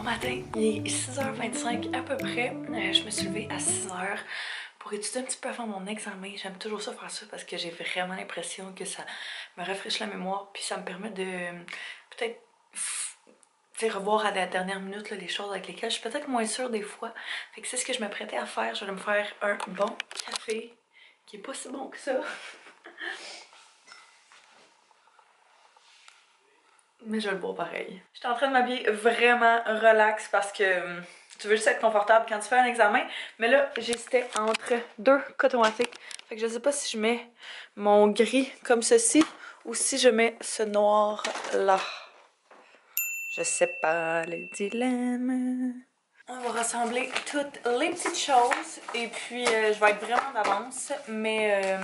Bon matin, il est 6h25 à peu près. Je me suis levée à 6h pour étudier un petit peu avant mon examen. J'aime toujours ça faire ça parce que j'ai vraiment l'impression que ça me rafraîchit la mémoire puis ça me permet de peut-être revoir à la dernière minute là, les choses avec lesquelles je suis peut-être moins sûre des fois. Fait que c'est ce que je m'apprêtais à faire. Je vais me faire un bon café qui est pas si bon que ça. Mais je vais le boire pareil. J'étais en train de m'habiller vraiment relax parce que tu veux juste être confortable quand tu fais un examen. Mais là, j'hésitais entre deux cotons à tic. Fait que je sais pas si je mets mon gris comme ceci ou si je mets ce noir là. Je sais pas, le dilemme. On va rassembler toutes les petites choses et puis je vais être vraiment d'avance. Mais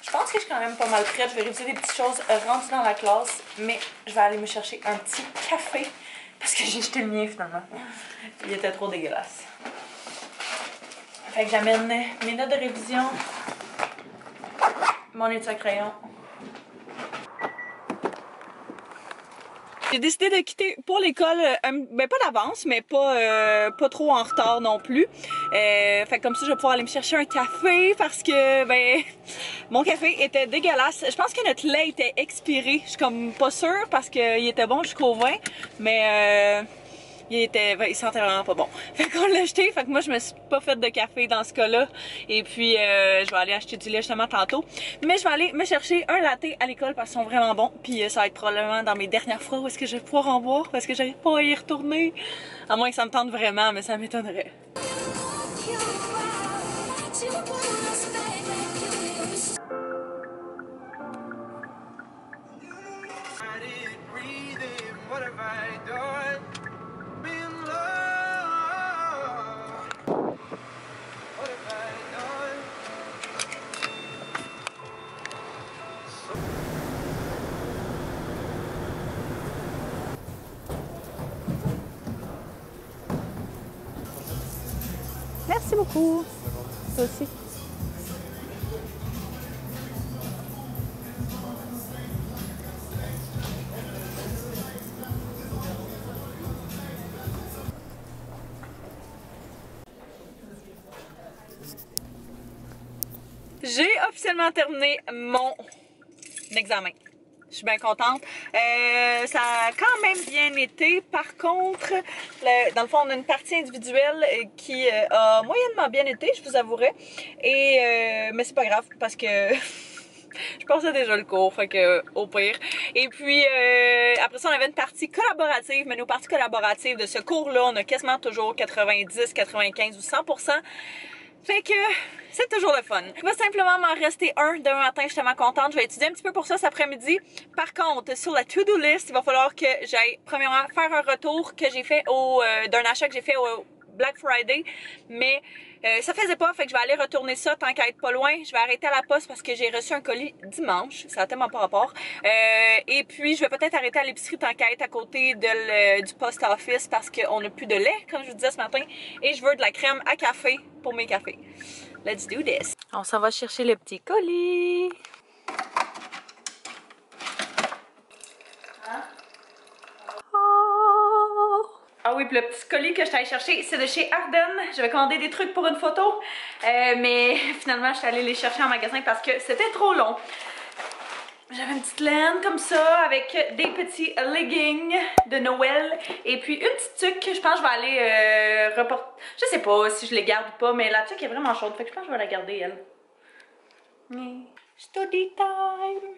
je pense que je suis quand même pas mal prête. Je vais réviser des petites choses rendues dans la classe. Mais je vais aller me chercher un petit café parce que j'ai jeté le mien finalement. Il était trop dégueulasse. Fait que j'amène mes notes de révision, mon étui à crayon. J'ai décidé de quitter pour l'école, ben pas d'avance, mais pas trop en retard non plus. Fait que comme ça, je vais pouvoir aller me chercher un café parce que, ben, mon café était dégueulasse. Je pense que notre lait était expiré. Je suis comme pas sûre parce qu'il était bon jusqu'au 20, mais il sentait vraiment pas bon. Fait qu'on l'a jeté, fait que moi je me suis pas fait de café dans ce cas-là. Et puis je vais aller acheter du lait justement tantôt. Mais je vais aller me chercher un latte à l'école parce qu'ils sont vraiment bons. Puis ça va être probablement dans mes dernières fois où est-ce que je vais pouvoir en boire parce que j'arrive pas à y retourner. À moins que ça me tente vraiment, mais ça m'étonnerait. Merci beaucoup. Toi aussi. J'ai officiellement terminé mon examen. Je suis bien contente. Ça a quand même bien été. Par contre, dans le fond, on a une partie individuelle qui a moyennement bien été, je vous avouerai. Mais c'est pas grave parce que je pensais déjà le cours, fait que au pire. Et puis après ça, on avait une partie collaborative, mais nos parties collaboratives de ce cours-là, on a quasiment toujours 90, 95 ou 100%. Fait que c'est toujours le fun. Il va simplement m'en rester un demain matin, je suis tellement contente. Je vais étudier un petit peu pour ça cet après-midi. Par contre, sur la to-do list, il va falloir que j'aille premièrement faire un retour que j'ai fait d'un achat que j'ai fait au Black Friday. Mais ça faisait pas, fait que je vais aller retourner ça tant qu'à être pas loin. Je vais arrêter à la poste parce que j'ai reçu un colis dimanche. Ça a tellement pas rapport. Et puis, je vais peut-être arrêter à l'épicerie tant qu'à être à côté du post office parce qu'on n'a plus de lait, comme je vous disais ce matin. Et je veux de la crème à café pour mes cafés. Let's do this. On s'en va chercher le petit colis. Ah oui, puis le petit colis que je suis allée chercher, c'est de chez Arden. J'avais commandé des trucs pour une photo, mais finalement, je suis allée les chercher en magasin parce que c'était trop long. J'avais une petite laine comme ça, avec des petits leggings de Noël, et puis une petite tuque. Je pense que je vais aller reporter. Je sais pas si je les garde ou pas, mais la tuque est vraiment chaude, fait que je pense que je vais la garder, elle. Study time!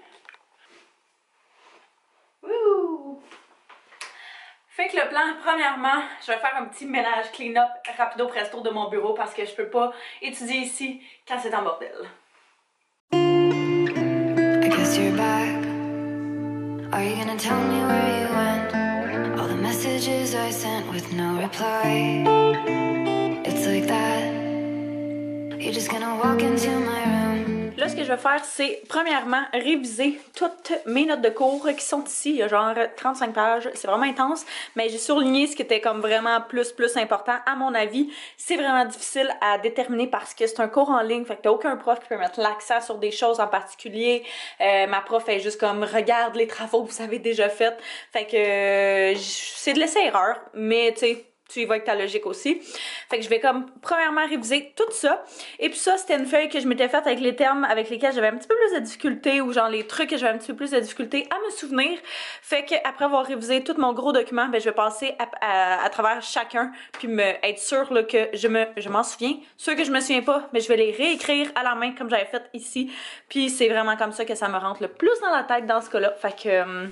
Wouh! Fait que le plan, premièrement, je vais faire un petit ménage clean-up rapido presto de mon bureau parce que je peux pas étudier ici quand c'est en bordel. I guess you're back. Are you gonna tell me where you went? All the messages I sent with no reply. It's like that. You're just gonna walk into my room. Là, ce que je vais faire, c'est premièrement réviser toutes mes notes de cours qui sont ici. Il y a genre 35 pages, c'est vraiment intense, mais j'ai surligné ce qui était comme vraiment plus important à mon avis. C'est vraiment difficile à déterminer parce que c'est un cours en ligne, fait que t'as aucun prof qui peut mettre l'accent sur des choses en particulier. Ma prof est juste comme regarde les travaux que vous avez déjà fait. Fait que c'est de l'essai-erreur, mais tu sais, tu y vas avec ta logique aussi. Fait que je vais comme premièrement réviser tout ça. Et puis ça, c'était une feuille que je m'étais faite avec les termes avec lesquels j'avais un petit peu plus de difficulté ou genre les trucs que j'avais un petit peu plus de difficulté à me souvenir. Fait que après avoir révisé tout mon gros document, ben je vais passer à travers chacun puis être sûre là, que je m'en souviens. Ceux que je me souviens pas, ben je vais les réécrire à la main comme j'avais fait ici. Puis c'est vraiment comme ça que ça me rentre le plus dans la tête dans ce cas-là. Fait que...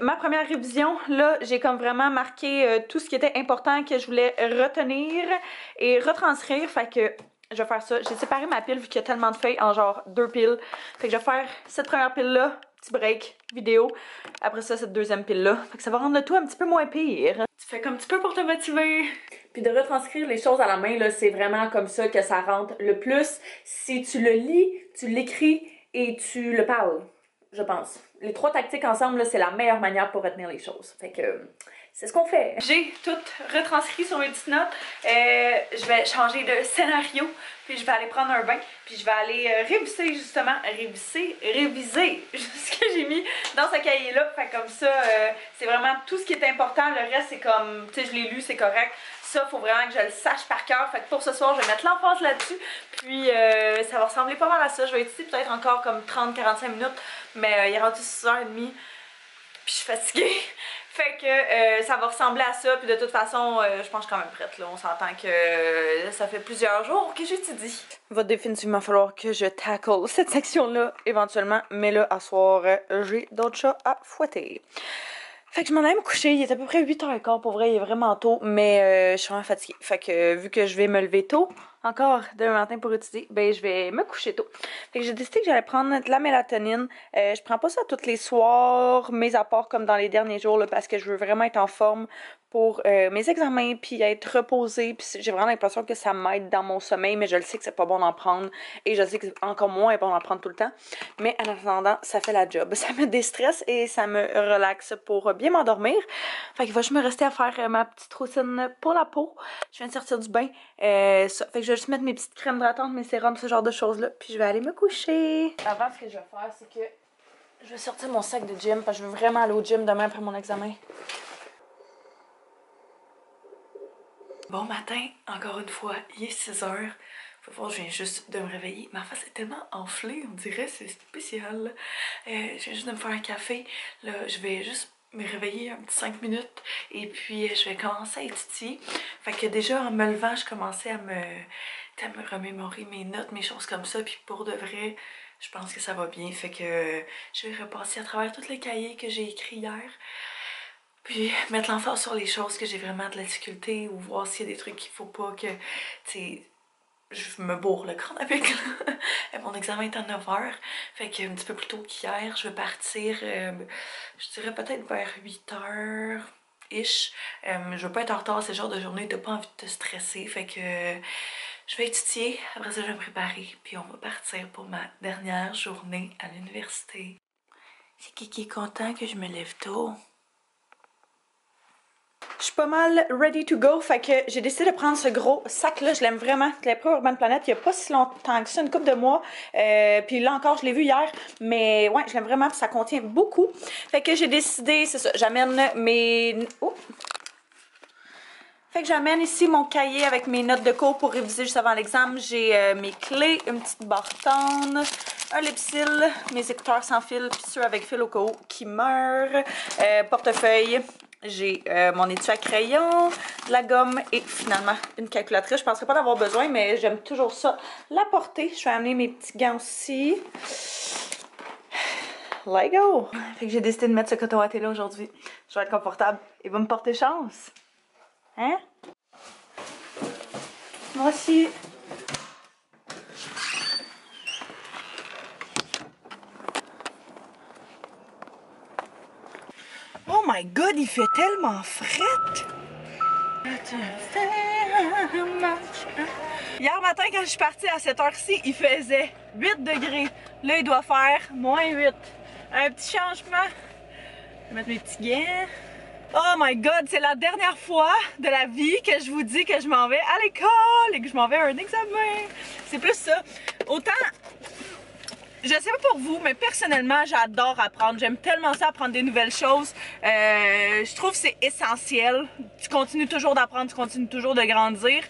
Ma première révision, là, j'ai comme vraiment marqué tout ce qui était important que je voulais retenir et retranscrire. Fait que je vais faire ça. J'ai séparé ma pile vu qu'il y a tellement de feuilles en genre 2 piles. Fait que je vais faire cette première pile-là, petit break, vidéo. Après ça, cette deuxième pile-là. Fait que ça va rendre le tout un petit peu moins pire. Tu fais comme un petit peu pour te motiver. Puis de retranscrire les choses à la main, là, c'est vraiment comme ça que ça rentre le plus. Si tu le lis, tu l'écris et tu le parles. Je pense. Les 3 tactiques ensemble, c'est la meilleure manière pour retenir les choses. Fait que c'est ce qu'on fait. J'ai tout retranscrit sur mes petites notes. Je vais changer de scénario, puis je vais aller prendre un bain, puis je vais aller réviser justement, réviser ce que j'ai mis dans ce cahier-là. Fait comme ça, c'est vraiment tout ce qui est important. Le reste, c'est comme, tu sais, je l'ai lu, c'est correct. Ça, faut vraiment que je le sache par cœur. Fait que pour ce soir, je vais mettre l'emphase là-dessus. Puis ça va ressembler pas mal à ça. Je vais être ici peut-être encore comme 30-45 minutes. Mais il est rendu 6h30. Puis je suis fatiguée. Fait que ça va ressembler à ça. Puis de toute façon, je pense que je suis quand même prête. Là. On s'entend que ça fait plusieurs jours que j'étudie. Il va définitivement falloir que je tackle cette section-là éventuellement. Mais là, à soir, j'ai d'autres chats à fouetter. Fait que je m'en allais me coucher, il est à peu près 8h15, pour vrai, il est vraiment tôt, mais je suis vraiment fatiguée. Fait que vu que je vais me lever tôt, encore demain matin pour étudier, ben je vais me coucher tôt. Fait que j'ai décidé que j'allais prendre de la mélatonine. Je prends pas ça tous les soirs, mes apports comme dans les derniers jours, là, parce que je veux vraiment être en forme pour mes examens, puis être reposée, puis j'ai vraiment l'impression que ça m'aide dans mon sommeil, mais je le sais que c'est pas bon d'en prendre, et je sais que c'est encore moins bon d'en prendre tout le temps, mais en attendant, ça fait la job. Ça me déstresse et ça me relaxe pour bien m'endormir. Fait que va juste me rester à faire ma petite routine pour la peau. Je viens de sortir du bain, ça. Fait que je vais juste mettre mes petites crèmes hydratantes, mes sérums, ce genre de choses-là, puis je vais aller me coucher. Avant, ce que je vais faire, c'est que je vais sortir mon sac de gym, parce que je veux vraiment aller au gym demain après mon examen. Bon matin, encore une fois, il est 6h. Faut voir, je viens juste de me réveiller. Ma face est tellement enflée, on dirait, c'est spécial. Je viens juste de me faire un café. Là, je vais juste me réveiller un petit 5 minutes et puis je vais commencer à étudier. Fait que déjà, en me levant, je commençais à me remémorer mes notes, mes choses comme ça. Puis pour de vrai, je pense que ça va bien. Fait que je vais repasser à travers tous les cahiers que j'ai écrits hier. Puis mettre l'emphase sur les choses que j'ai vraiment de la difficulté ou voir s'il y a des trucs qu'il faut pas que, tu sais, je me bourre le crâne avec. Mon examen est à 9h, fait que un petit peu plus tôt qu'hier, je vais partir, je dirais peut-être vers 8h-ish. Je veux pas être en retard, c'est le genre de journée, t'as pas envie de te stresser, fait que je vais étudier, après ça je vais me préparer, puis on va partir pour ma dernière journée à l'université. C'est qui est content que je me lève tôt. Je suis pas mal ready to go, fait que j'ai décidé de prendre ce gros sac-là, je l'aime vraiment. Je l'ai pris au Urban Planet il y a pas si longtemps que ça, une couple de mois. Puis là encore, je l'ai vu hier, mais ouais, je l'aime vraiment, puis ça contient beaucoup. Fait que j'ai décidé, c'est ça, j'amène mes... Oh! Fait que j'amène ici mon cahier avec mes notes de cours pour réviser juste avant l'examen. J'ai mes clés, une petite barre-tendre, un lip-seal, mes écouteurs sans fil, puis ceux avec fil au cas où qui meurent, portefeuille. J'ai mon étui à crayon, de la gomme et finalement une calculatrice. Je ne penserais pas d'avoir besoin, mais j'aime toujours ça la porter. Je vais amener mes petits gants aussi. Let's go! Fait que j'ai décidé de mettre ce coton à thé là aujourd'hui. Je vais être confortable et va me porter chance. Hein? Moi aussi. Oh my god, il fait tellement frette! Hier matin, quand je suis partie à cette heure-ci, il faisait 8 degrés. Là, il doit faire -8. Un petit changement. Je vais mettre mes petits gants. Oh my god, c'est la dernière fois de la vie que je vous dis que je m'en vais à l'école et que je m'en vais à un examen. C'est plus ça. Autant, je sais pas pour vous, mais personnellement, j'adore apprendre. J'aime tellement ça, apprendre des nouvelles choses. Je trouve que c'est essentiel. Tu continues toujours d'apprendre, tu continues toujours de grandir.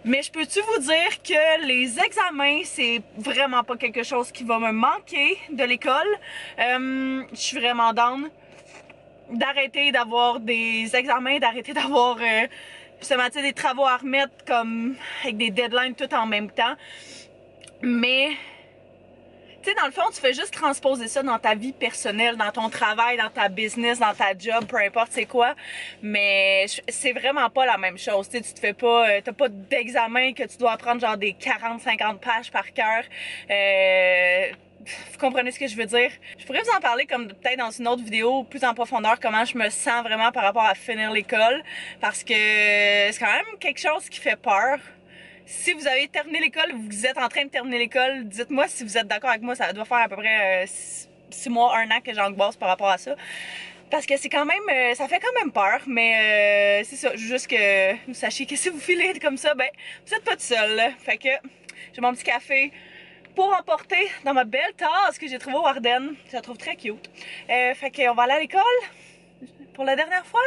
Mais je peux-tu vous dire que les examens, c'est vraiment pas quelque chose qui va me manquer de l'école. Je suis vraiment down d'arrêter d'avoir des examens, d'arrêter d'avoir justement des travaux à remettre comme avec des deadlines tout en même temps. Mais tu sais, dans le fond, tu fais juste transposer ça dans ta vie personnelle, dans ton travail, dans ta business, dans ta job, peu importe c'est quoi. Mais c'est vraiment pas la même chose. Tu sais, tu te fais pas, t'as pas d'examen que tu dois apprendre genre des 40-50 pages par cœur. Vous comprenez ce que je veux dire? Je pourrais vous en parler comme peut-être dans une autre vidéo plus en profondeur comment je me sens vraiment par rapport à finir l'école. Parce que c'est quand même quelque chose qui fait peur. Si vous avez terminé l'école, vous êtes en train de terminer l'école, dites-moi si vous êtes d'accord avec moi, ça doit faire à peu près 6 mois, 1 an que j'angoisse par rapport à ça. Parce que c'est quand même, ça fait quand même peur, mais c'est ça, juste que vous sachiez que si vous filez comme ça, ben, vous êtes pas tout seul, là. Fait que j'ai mon petit café pour emporter dans ma belle tasse que j'ai trouvée au Ardennes. Je la trouve très cute. Fait qu'on va aller à l'école pour la dernière fois.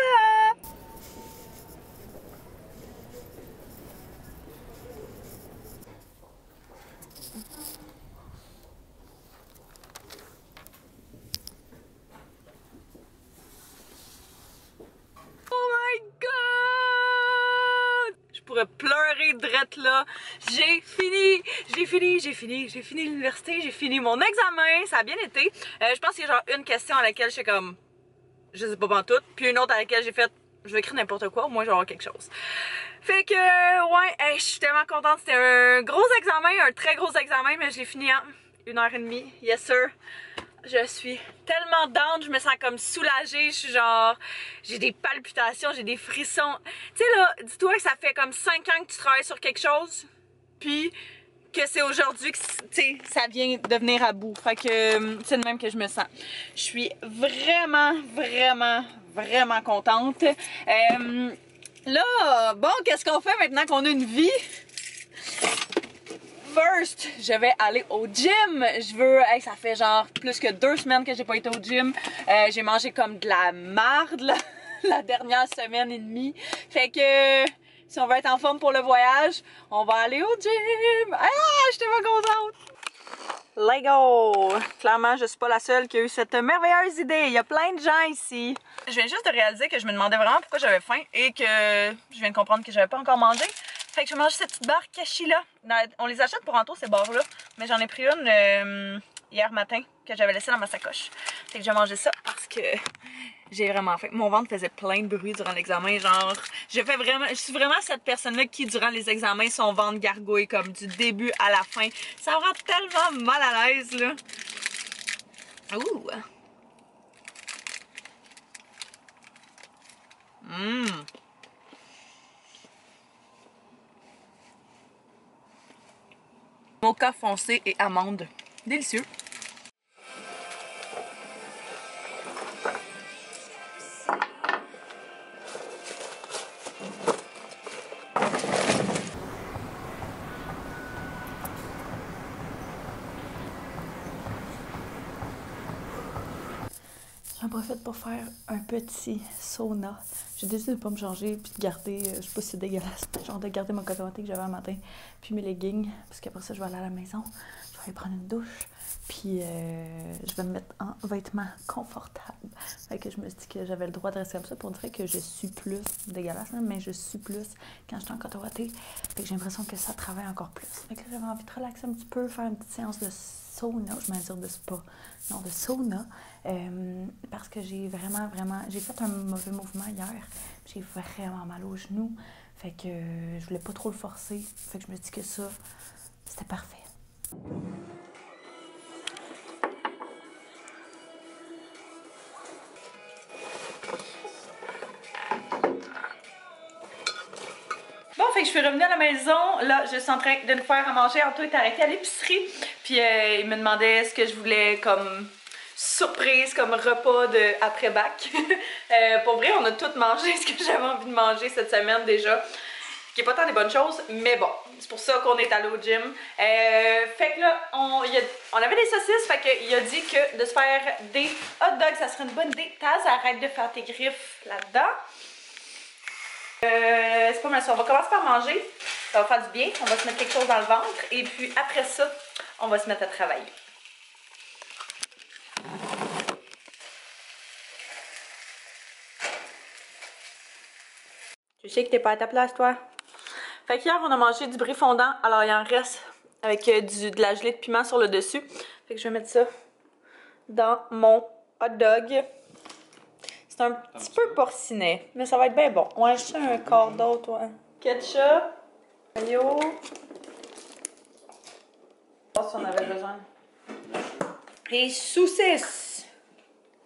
Oh my god! Je pourrais pleurer drette là. J'ai fini l'université, j'ai fini mon examen, ça a bien été. Je pense qu'il y a genre une question à laquelle je suis comme, je sais pas pantoute, puis une autre à laquelle j'ai fait, je vais écrire n'importe quoi, au moins je vais avoir quelque chose. Fait que, ouais, hey, je suis tellement contente, c'était un gros examen, un très gros examen, mais je l'ai fini en 1h30, yes sir. Je suis tellement down, je me sens comme soulagée, je suis genre, j'ai des palpitations, j'ai des frissons. Tu sais là, dis-toi que ça fait comme 5 ans que tu travailles sur quelque chose, puis que c'est aujourd'hui que ça vient de venir à bout. Fait que c'est de même que je me sens. Je suis vraiment contente. Là, bon, qu'est-ce qu'on fait maintenant qu'on a une vie? First, je vais aller au gym. Je veux, hey, ça fait genre plus que 2 semaines que j'ai pas été au gym. J'ai mangé comme de la marde là, la dernière semaine et demie. Fait que si on veut être en forme pour le voyage, on va aller au gym. Ah, je suis tellement contente. Let's go! Clairement, je suis pas la seule qui a eu cette merveilleuse idée. Il y a plein de gens ici. Je viens juste de réaliser que je me demandais vraiment pourquoi j'avais faim et que je viens de comprendre que j'avais pas encore mangé. Fait que je vais manger cette petite barre cachée là. On les achète pour Anto ces barres là, mais j'en ai pris une hier matin que j'avais laissée dans ma sacoche. Fait que je vais manger ça parce que j'ai vraiment faim. Mon ventre faisait plein de bruit durant l'examen, genre je suis vraiment cette personne-là qui durant les examens son ventre gargouille comme du début à la fin. Ça me rend tellement mal à l'aise là. Ouh. Mocha foncé et amande. Délicieux. J'en profite pour faire un petit sauna. J'ai décidé de ne pas me changer puis de garder, je sais pas si c'est dégueulasse, genre de garder mon coton watté que j'avais un matin, puis mes leggings, parce qu'après ça je vais aller à la maison, je vais aller prendre une douche, puis je vais me mettre en vêtements confortables. Fait que je me suis dit que j'avais le droit de rester comme ça pour dire que je suis plus, dégueulasse, hein, mais je suis plus quand je suis en coton watté. Fait que j'ai l'impression que ça travaille encore plus. Fait que j'avais envie de relaxer un petit peu, faire une petite séance de sauna, je vais dire de spa, non, de sauna, parce que j'ai j'ai fait un mauvais mouvement hier, j'ai vraiment mal aux genoux, fait que je voulais pas trop le forcer, fait que je me dis que ça, c'était parfait. Bon, fait que je suis revenue à la maison. Là, je suis en train de le faire à manger. Anto est arrêté à l'épicerie. Puis il me demandait ce que je voulais comme surprise, comme repas de après-bac. Pour vrai, on a tout mangé ce que j'avais envie de manger cette semaine déjà. Qui est pas tant des bonnes choses, mais bon, c'est pour ça qu'on est allé au gym. Fait que là, on avait des saucisses, fait qu'il a dit que de se faire des hot dogs, ça serait une bonne idée. Taz, arrête de faire tes griffes là-dedans. C'est pas mal ça. On va commencer par manger. Ça va faire du bien. On va se mettre quelque chose dans le ventre. Et puis après ça, on va se mettre à travailler. Tu sais que t'es pas à ta place, toi. Fait qu'hier, on a mangé du brie fondant. Alors, il en reste avec de la gelée de piment sur le dessus. Fait que je vais mettre ça dans mon hot dog. C'est un petit peu porcinet, mais ça va être bien bon. Ouais, je sais un quart d'autre, ouais. Ketchup, mayo. Je pense qu'on avait besoin. Et saucisses.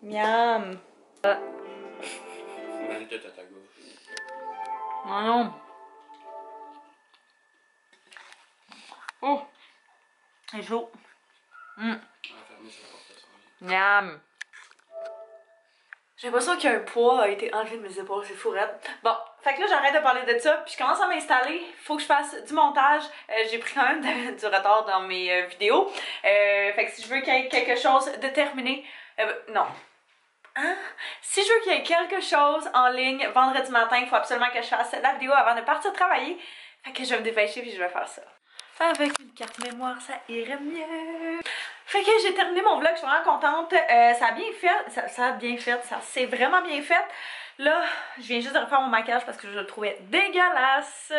Miam. Manette à ta gauche. Non, non. Oh. C'est chaud. Miam. J'ai l'impression qu'un poids a été enlevé de mes épaules, c'est fourette. Bon, fait que là j'arrête de parler de ça, puis je commence à m'installer. Faut que je fasse du montage. J'ai pris quand même du retard dans mes vidéos. Fait que si je veux qu'il y ait quelque chose de terminé, non. Hein? Si je veux qu'il y ait quelque chose en ligne vendredi matin, il faut absolument que je fasse la vidéo avant de partir travailler. Fait que je vais me dépêcher puis je vais faire ça. Avec une carte mémoire, ça irait mieux. Fait que j'ai terminé mon vlog, je suis vraiment contente. Ça a bien fait, ça s'est vraiment bien fait. Là, je viens juste de refaire mon maquillage parce que je le trouvais dégueulasse.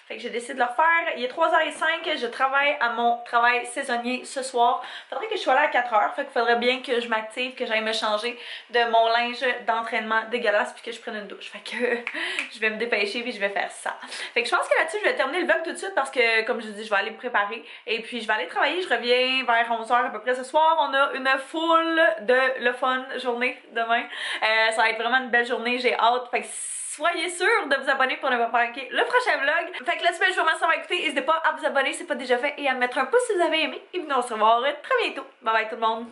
Fait que j'ai décidé de le refaire. Il est 3h05, je travaille à mon travail saisonnier ce soir. Faudrait que je sois là à 4h, fait qu'il faudrait bien que je m'active, que j'aille me changer de mon linge d'entraînement dégueulasse puis que je prenne une douche. Fait que je vais me dépêcher puis je vais faire ça. Fait que je pense que là-dessus, je vais terminer le vlog tout de suite parce que, comme je vous dis, je vais aller me préparer. Et puis, je vais aller travailler. Je reviens vers 11h à peu près ce soir. On a une foule de le fun journée demain. Ça va être vraiment une belle journée. J'ai hâte. Fait que soyez sûrs de vous abonner pour ne pas manquer le prochain vlog. Fait que là-dessus, je vous remercie d'avoir écouté. N'hésitez pas à vous abonner si ce n'est pas déjà fait et à mettre un pouce si vous avez aimé. Et puis, on se revoit très bientôt. Bye bye tout le monde.